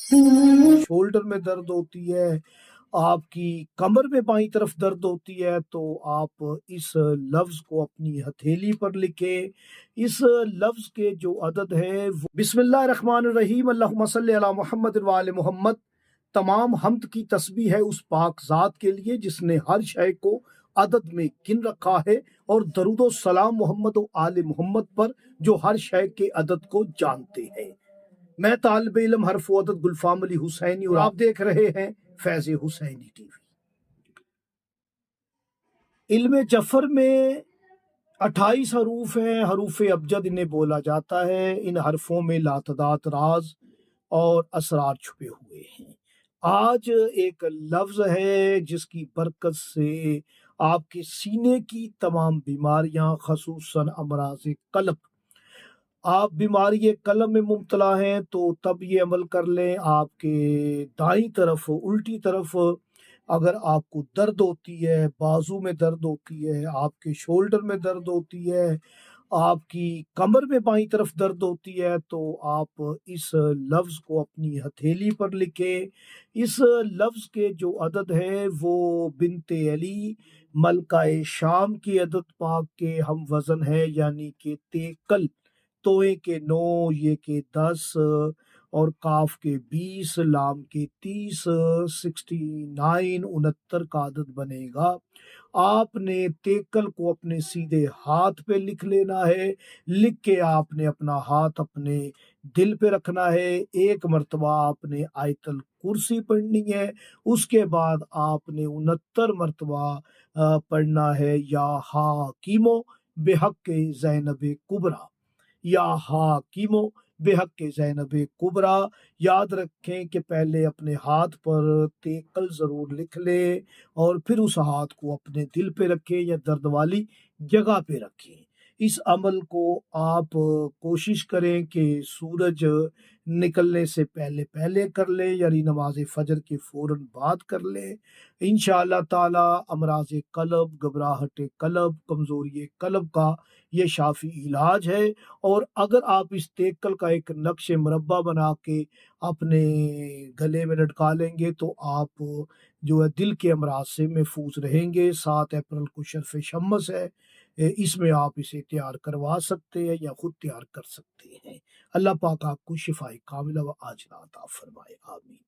Shoulder میں درد ہوتی ہے، آپ کی کمر میں بائیں طرف درد ہوتی ہے، تو آپ اس لفظ کو اپنی ہتھیلی پر لکھیں۔ اس لفظ کے جو عدد ہیں وہ بسم اللہ الرحمن الرحیم، اللہم صلی علی محمد وآل محمد۔ تمام حمد کی تسبیح ہے اس پاک ذات کے لیے جس نے ہر شے کو عدد میں گن رکھا ہے، اور درود و سلام محمد و آل محمد پر جو ہر شے کے عدد کو جانتے ہیں۔ میں طالب علم حرف و عدد گلفام علی حسینی، اور آپ دیکھ رہے ہیں فیض حسینی ٹی وی۔ علم جفر میں 28 حروف ہیں، حروف ابجد انہیں بولا جاتا ہے۔ ان حرفوں میں لاتعداد راز اور اسرار چھپے ہوئے ہیں۔ آج ایک لفظ ہے جس کی برکت سے آپ کے سینے کی تمام بیماریاں، خصوصاً امراض قلب، آپ بیماری قلب میں مبتلا ہیں تو تب یہ عمل کر لیں۔ آپ کے دائیں طرف، الٹی طرف اگر آپ کو درد ہوتی ہے، بازو میں درد ہوتی ہے، آپ کے شولڈر میں درد ہوتی ہے، آپ کی کمر میں بائیں طرف درد ہوتی ہے، تو آپ اس لفظ کو اپنی ہتھیلی پر لکھیں۔ اس لفظ کے جو عدد ہیں وہ بنت علی ملکہ شام کی عدد پاک کے ہم وزن ہے، یعنی کہ تیکل، توئے کے 9، یہ کے 10، اور کاف کے 20، لام کے 30، 69، 69 کا عدد بنے گا۔ آپ نے تیکل کو اپنے سیدھے ہاتھ پہ لکھ لینا ہے۔ لکھ کے آپ نے اپنا ہاتھ اپنے دل پہ رکھنا ہے۔ ایک مرتبہ آپ نے آیت الکرسی پڑھنی ہے، اس کے بعد آپ نے 69 مرتبہ پڑھنا ہے یا حاکیمو بحق زینب کبریٰ، یا حاکیمو بحق زینب کبریٰ۔ یاد رکھیں کہ پہلے اپنے ہاتھ پر تیکل ضرور لکھ لیں، اور پھر اس ہاتھ کو اپنے دل پہ رکھیں یا درد والی جگہ پہ رکھیں۔ اس عمل کو آپ کوشش کریں کہ سورج نکلنے سے پہلے پہلے کر لیں، یعنی نماز فجر کے فوراً بعد کر لیں۔ انشاءاللہ تعالی امراض قلب، گھبراہٹ قلب، کمزوری قلب کا یہ شافی علاج ہے۔ اور اگر آپ اس تیکل کا ایک نقش مربع بنا کے اپنے گلے میں لٹکا لیں گے تو آپ جو ہے دل کے امراض سے محفوظ رہیں گے۔ 7 اپریل کو شرف شمس ہے، اس میں آپ اسے تیار کروا سکتے ہیں یا خود تیار کر سکتے ہیں۔ اللہ پاک آپ کو شفائے کاملہ و عاجلہ عطا فرمائے، آمین۔